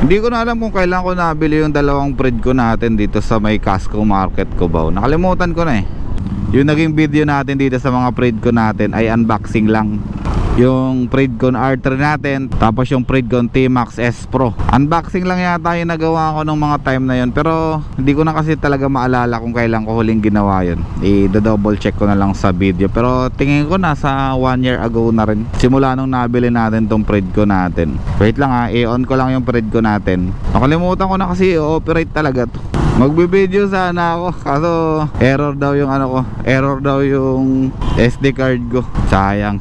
Hindi ko na alam kung kailan ko nabili yung dalawang Predcon natin dito sa may Casco Market Cubao. Nakalimutan ko na eh. Yung naging video natin dito sa mga Predcon natin ay unboxing lang. Yung Predcon R3 natin, tapos yung Predcon T-Max S Pro. Unboxing lang yata yung nagawa ko nung mga time na yun. Pero hindi ko na kasi talaga maalala kung kailan ko huling ginawa yun. I-double check ko na lang sa video. Pero tingin ko nasa 1 year ago na rin, simula nung nabili natin tong Predcon natin. Wait lang ha, i-on ko lang yung Predcon natin. Nakalimutan ko na kasi i-operate talaga to. Magbibideo sana ako, kaso error daw yung ano ko, error daw yung SD card ko. Sayang.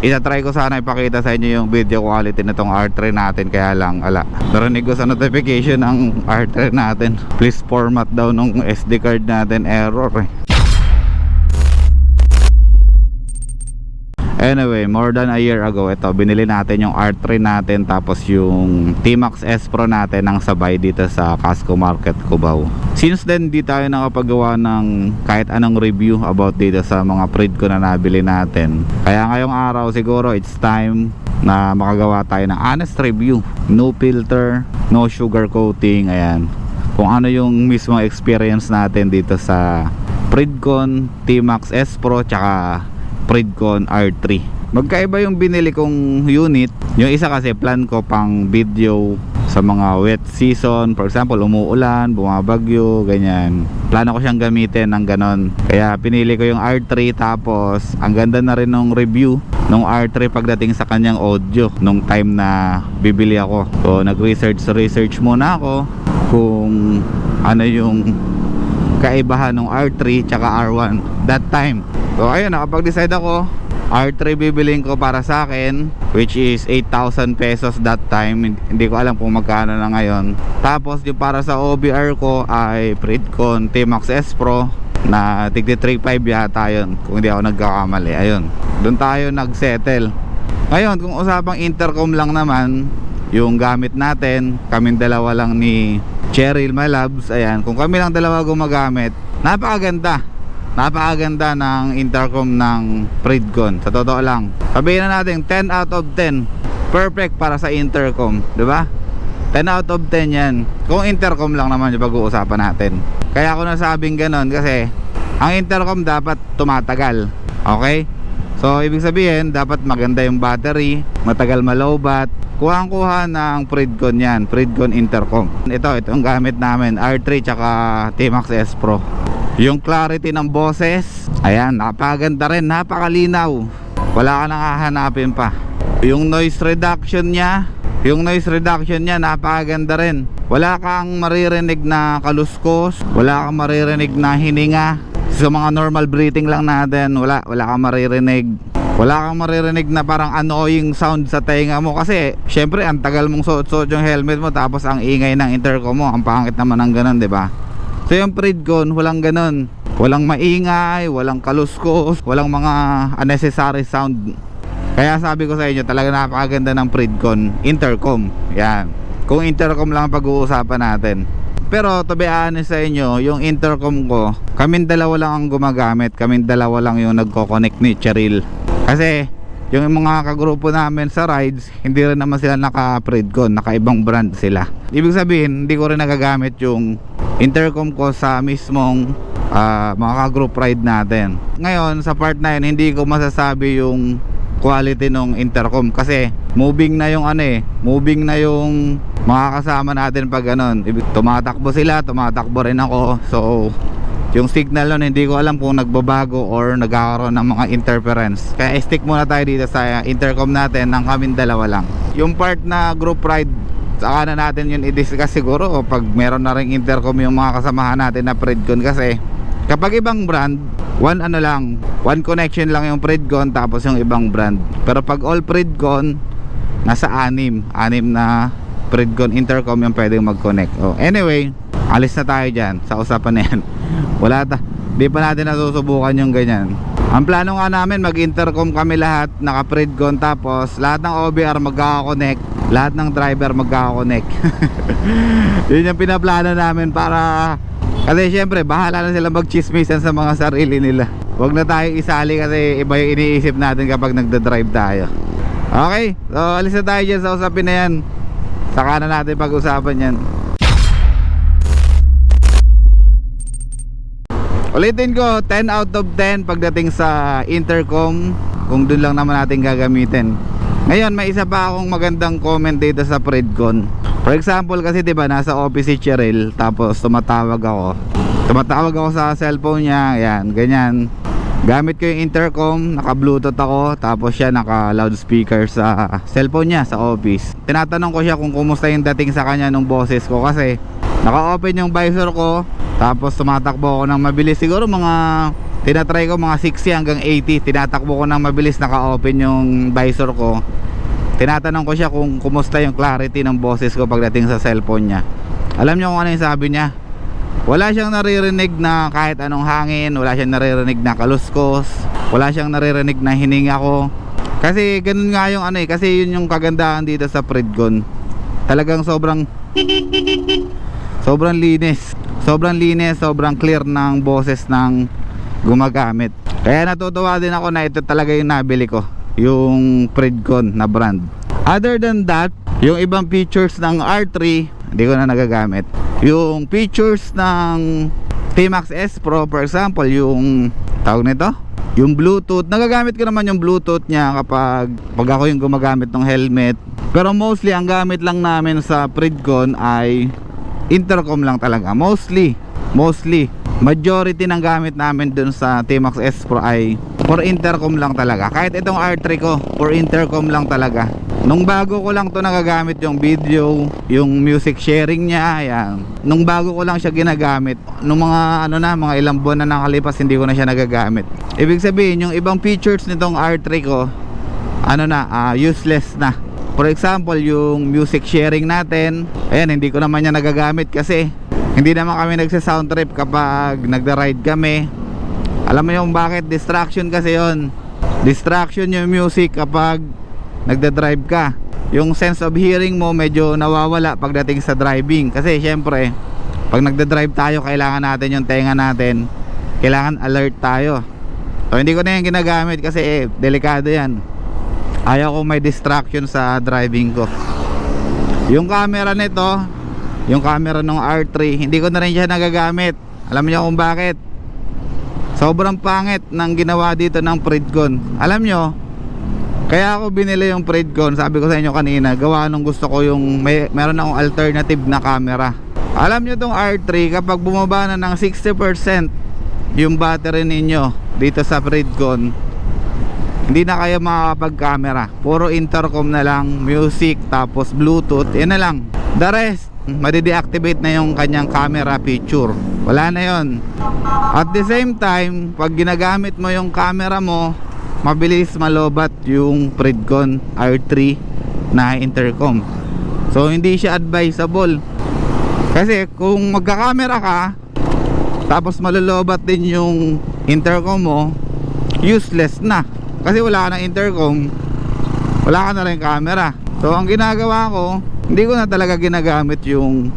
Isa-try ko sana ipakita sa inyo yung video quality na tong R3 natin, kaya lang narinig ko sa notification ng R3 natin, please format daw nung SD card natin, error eh. Anyway, more than a year ago, ito, binili natin yung R3 natin, tapos yung T-Max S Pro natin ng sabay dito sa Casco Market Cubao. Since then, di tayo nakapagawa ng kahit anong review about dito sa mga Predcon na nabili natin. Kaya ngayong araw siguro it's time na makagawa tayo ng honest review. No filter, no sugar coating, ayan. Kung ano yung mismo experience natin dito sa Predcon T-Max S Pro tsaka Predcon R3. Magkaiba yung binili kong unit. Yung isa kasi plan ko pang video sa mga wet season, for example umuulan, bumabagyo, ganyan. Plano ko siyang gamitin ng ganon. Kaya pinili ko yung R3, tapos ang ganda na rin ng review nung R3 pagdating sa kanyang audio nung time na bibili ako. So nag-research muna ako kung ano yung kaibahan ng R3 tsaka R1 that time. So ayun, nakapag-decide ako, R3 bibiling ko para sa akin, which is 8,000 pesos that time. Hindi ko alam kung magkano na ngayon. Tapos yung para sa OBR ko ay Predcon T-Max S Pro na tigti 3.5 yata yun, kung hindi ako nagkakamali. Ayun, doon tayo nag-settle. Ngayon, kung usapang intercom lang naman yung gamit natin, kaming dalawa lang ni Cheryl Malabs, ayan, kung kami lang dalawa gumagamit, napakaganda ng intercom ng Predcon. Sa totoo lang, sabihin na natin 10 out of 10 perfect para sa intercom, di ba? 10 out of 10 yan kung intercom lang naman yung pag-uusapan natin. Kaya ako nasabing ganon kasi ang intercom dapat tumatagal, okay? So ibig sabihin dapat maganda yung battery, matagal malowbat. Kuha ng Predcon yan, Predcon intercom. Itong gamit namin, R3 tsaka T-Max S Pro. Yung clarity ng boses, ayan, napakaganda rin, napakalinaw. Wala ka nang hahanapin pa. Yung noise reduction niya, napakaganda rin. Wala kang maririnig na kaluskos, wala kang maririnig na hininga. Sa mga normal breathing lang natin, wala kang maririnig. Wala kang maririnig na parang annoying sound sa tenga mo. Kasi syempre ang tagal mong suot yung helmet mo, tapos ang ingay ng intercom mo, ang pangit naman ng ganun, diba? So yung Predcon, walang ganun. Walang maingay, walang kaluskos, walang mga unnecessary sound. Kaya sabi ko sa inyo, talaga napakaganda ng Predcon intercom. Yan, kung intercom lang pag-uusapan natin. Pero to be honest sa inyo, yung intercom ko, kaming dalawa lang ang gumagamit. Kaming dalawa lang yung nagko-connect ni Cheryl. Kasi yung mga kagrupo namin sa rides, hindi rin naman sila naka-Predcon, naka-ibang brand sila. Ibig sabihin, hindi ko rin nagagamit yung intercom ko sa mismong mga ka-group ride natin. Ngayon, sa part na yun, hindi ko masasabi yung quality ng intercom kasi moving na yung moving na yung mga kasama natin pag ganun. Tumatakbo sila, tumatakbo rin ako. So yung signal nun, hindi ko alam kung nagbabago or nagkakaroon ng mga interference. Kaya stick muna tayo dito sa intercom natin ng kaming dalawa lang. Yung part na group ride, saka na natin yun i-discuss siguro pag meron na ring intercom yung mga kasamahan natin na Predcon. Kasi kapag ibang brand, one connection lang yung Predcon, tapos yung ibang brand. Pero pag all Predcon, nasa anim na Predcon intercom yung pwedeng mag-connect. Anyway, alis na tayo dyan sa usapan na yan. Di pa natin nasusubukan yung ganyan. Ang plano nga namin, mag-intercom kami lahat, naka-Predcon, tapos lahat ng OBR magkaka-connect, lahat ng driver magkaka-connect. Yun yung pinaplano namin para, kasi syempre bahala na sila mag-chismisan sa mga sarili nila. Huwag na tayo isali kasi iba yung iniisip natin kapag nagda-drive tayo. Okay, so alis na tayo dyan sa usapin na yan. Saka na natin pag-usapan yan. Ulitin ko, 10 out of 10 pagdating sa intercom, kung dun lang naman natin gagamitin. Ngayon, may isa pa akong magandang comment dito sa Predcon. For example kasi 'di ba, nasa office si Cheryl, tapos tumatawag ako sa cellphone niya, ayan, ganyan. Gamit ko yung intercom, naka-bluetooth ako, tapos siya naka-loudspeaker sa cellphone niya sa office. Tinatanong ko siya kung kumusta yung dating sa kanya nung boses ko, kasi naka-open yung visor ko, tapos tumatakbo ako ng mabilis. Siguro tinatry ko mga 60 hanggang 80, tinatakbo ko ng mabilis, naka-open yung visor ko. Tinatanong ko siya kung kumusta yung clarity ng boses ko pagdating sa cellphone niya. Alam niyo kung ano yung sabi niya? Wala siyang naririnig na kahit anong hangin, wala siyang naririnig na kaluskos, wala siyang naririnig na hininga ko. Kasi ganun nga yung kasi yun yung kagandahan dito sa Predcon. Talagang sobrang linis, sobrang clear ng boses ng gumagamit. Kaya natutuwa din ako na ito talaga yung nabili ko, yung Predcon na brand. Other than that, yung ibang features ng R3 hindi ko na nagagamit. Yung features ng T-Max S Pro, for example, yung tawag nito, yung Bluetooth, nagagamit ko naman yung Bluetooth niya pag ako yung gumagamit ng helmet. Pero mostly ang gamit lang namin sa Predcon ay intercom lang talaga. Mostly majority ng gamit namin dun sa T-Max S Pro ay for intercom lang talaga. Kahit itong R3 ko, for intercom lang talaga. Nung bago ko lang to nagagamit yung video, yung music sharing niya, ayan. Nung bago ko lang siya ginagamit, nung mga mga ilang buwan na nakalipas, hindi ko na siya nagagamit. Ibig sabihin, yung ibang features nitong R3 ko, useless na. For example, yung music sharing natin, ayan, hindi ko naman niya nagagamit kasi hindi naman kami nagsa-sound trip kapag nagda-ride kami. Alam mo yung bakit? Distraction kasi yon. Distraction yung music kapag nagda-drive ka. Yung sense of hearing mo medyo nawawala pagdating sa driving. Kasi syempre, pag nagda-drive tayo, kailangan natin yung tenga natin, kailangan alert tayo. So hindi ko na yan ginagamit kasi delikado yan. Ayaw ko may distraction sa driving ko. Yung camera nito, yung camera ng R3, hindi ko na rin siya nagagamit. Alam niyo kung bakit? Sobrang pangit ng ginawa dito ng Predcon. Alam nyo, kaya ako binili yung Predcon, sabi ko sa inyo kanina, gawa nung gusto ko yung meron akong alternative na camera. Alam nyo tong R3, kapag bumaba na ng 60% yung battery ninyo dito sa Predcon, hindi na kayo makakapag-camera. Puro intercom na lang, music, tapos Bluetooth, yan na lang. The rest, madi-deactivate na yung kanyang camera feature. Wala na yon. At the same time, pag ginagamit mo yung camera mo, mabilis malobat yung Predcon R3 na intercom. So hindi siya advisable. Kasi kung magka-camera ka, tapos malolobat din yung intercom mo, useless na. Kasi wala ka ng intercom, wala ka na rin camera. So ang ginagawa ko, hindi ko na talaga ginagamit yung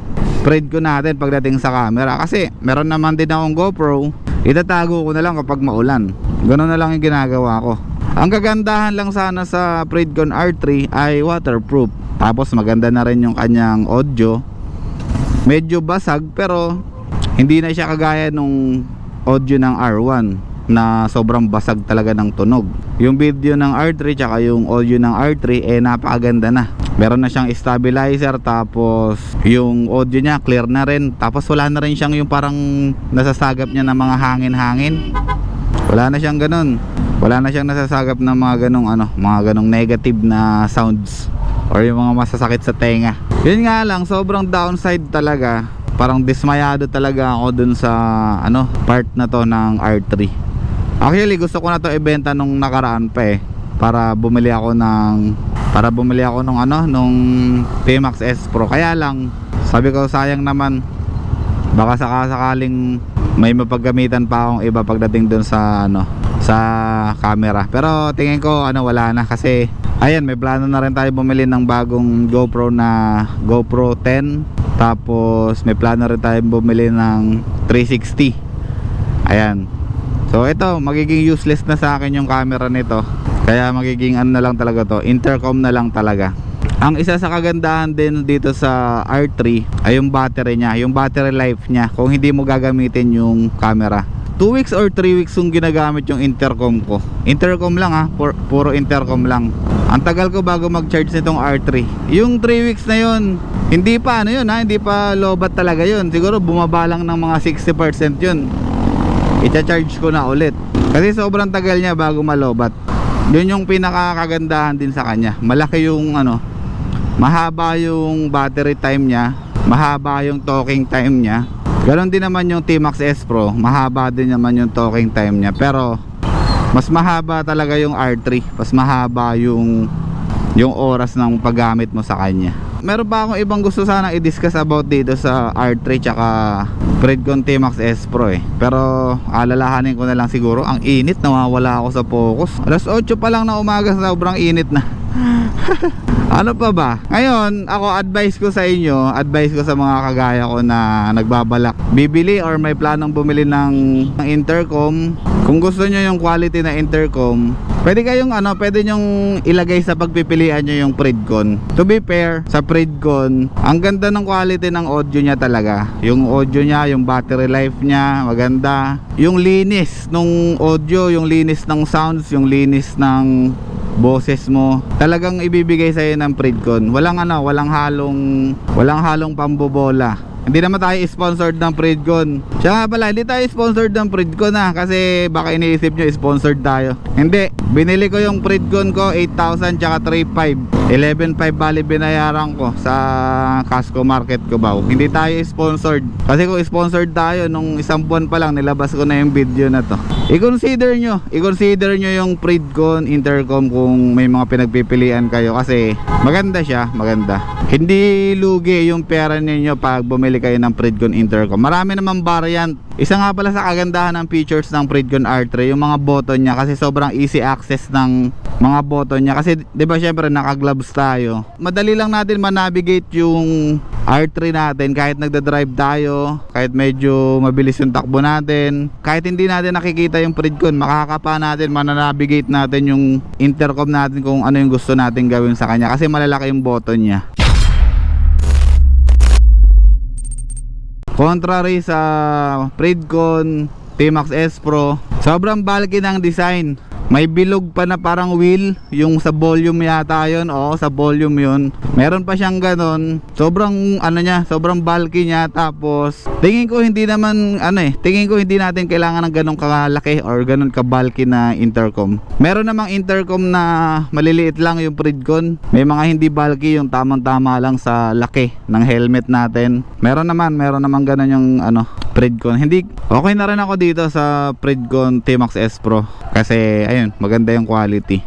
Predcon natin pagdating sa camera. Kasi meron naman din akong GoPro, itatago ko na lang kapag maulan. Ganun na lang yung ginagawa ko. Ang kagandahan lang sana sa Predcon R3 ay waterproof. Tapos maganda na rin yung kanyang audio. Medyo basag pero hindi na siya kagaya nung audio ng R1 na sobrang basag talaga ng tunog. Yung video ng R3 tsaka yung audio ng R3 napakaganda na. Meron na siyang stabilizer, tapos yung audio niya clear na rin, tapos wala na rin siyang yung parang nasasagap niya ng mga hangin-hangin. Wala na siyang ganun. Wala na siyang nasasagap ng mga ganong negative na sounds or yung mga masasakit sa tenga. Yun nga lang, sobrang downside talaga. Parang dismayado talaga ako dun sa part na to ng R3. Actually gusto ko na to ibenta nung nakaraan pa para bumili ako nung T-Max S Pro. Kaya lang sabi ko sayang naman, baka sakaling may mapaggamitan pa akong iba pagdating dun sa camera. Pero tingin ko wala na, kasi ayan, may plano na rin tayo bumili ng bagong GoPro na GoPro 10. Tapos may plano rin tayo bumili ng 360. Ayan. So ito, magiging useless na sa akin yung camera nito. Kaya magiging na lang talaga to, intercom na lang talaga. Ang isa sa kagandahan din dito sa R3 ay yung battery niya, yung battery life niya kung hindi mo gagamitin yung camera. 2 weeks or 3 weeks yung ginagamit yung intercom ko. Intercom lang ha, puro intercom lang. Ang tagal ko bago mag-charge nitong R3. Yung 3 weeks na yun, hindi pa ano yun ha, hindi pa lobat talaga yun. Siguro bumaba lang ng mga 60% yun. I-charge ko na ulit. Kasi sobrang tagal niya bago malobat. Yun yung pinakakagandahan din sa kanya. Malaki yung ano, mahaba yung battery time niya, mahaba yung talking time niya. Ganon din naman yung T-Max S Pro, mahaba din naman yung talking time niya. Pero mas mahaba talaga yung R3, mas mahaba yung oras ng paggamit mo sa kanya. Meron pa akong ibang gusto sana i-discuss about dito sa R3 tsaka Fredcon T-Max S Pro pero alalahanin ko na lang siguro. Ang init, nawawala ako sa focus. Alas 8 pa lang na umaga, sobrang init na. Ano pa ba? Ngayon, ako advice ko sa inyo, advice ko sa mga kagaya ko na nagbabalak bibili or may planong bumili ng intercom. Kung gusto nyo yung quality na intercom, pwede kayong pwede nyong ilagay sa pagpipilian nyo yung Fredcon. To be fair, sa Fredcon, ang ganda ng quality ng audio niya talaga. Yung audio niya, yung battery life niya, maganda. Yung linis nung audio, yung linis ng sounds, yung linis ng boses mo, talagang ibibigay sa'yo ng Fredcon. Walang walang halong pambobola. Hindi naman tayo sponsored ng Fredcon. Siya nga pala, hindi tayo sponsored ng Fredcon kasi baka iniisip nyo sponsored tayo. Hindi, binili ko yung Fredcon ko 8,000 tsaka 3,500. 11,500 bali binayaran ko sa Casco Market Cubao. Hindi tayo sponsored. Kasi kung sponsored tayo, nung isang buwan pa lang nilabas ko na yung video na to. I-consider nyo yung Fredcon intercom kung may mga pinagpipilian kayo kasi maganda siya, maganda. Hindi lugi yung pera ninyo pag bumili kayo ng Fredcon intercom. Marami namang variant. Isa nga pala sa kagandahan ng features ng Fredcon R3, yung mga button niya kasi sobrang easy access ng mga button niya kasi 'di ba syempre naka-gloves tayo. Madali lang natin ma-navigate yung R3 natin kahit nagda-drive tayo, kahit medyo mabilis yung takbo natin, kahit hindi natin nakikita yung Fredcon, makakapa natin, mananavigate natin yung intercom natin kung ano yung gusto natin gawin sa kanya kasi malalaki yung button niya. Contrary sa Fredcon T-Max S Pro, sobrang bulky ng design. May bilog pa na parang wheel, yung sa volume yata yun. Oo, sa volume yun. Meron pa siyang ganon. Sobrang sobrang bulky niya. Tapos tingin ko hindi natin kailangan ng ganong kalaki or ganon ka-bulky na intercom. Meron namang intercom na maliliit lang yung Fredcon. May mga hindi bulky, yung tamang-tama lang sa laki ng helmet natin. Meron naman ganon yung Fredcon. Hindi, okay na rin ako dito sa Fredcon T-Max S Pro kasi ayun, maganda yung quality.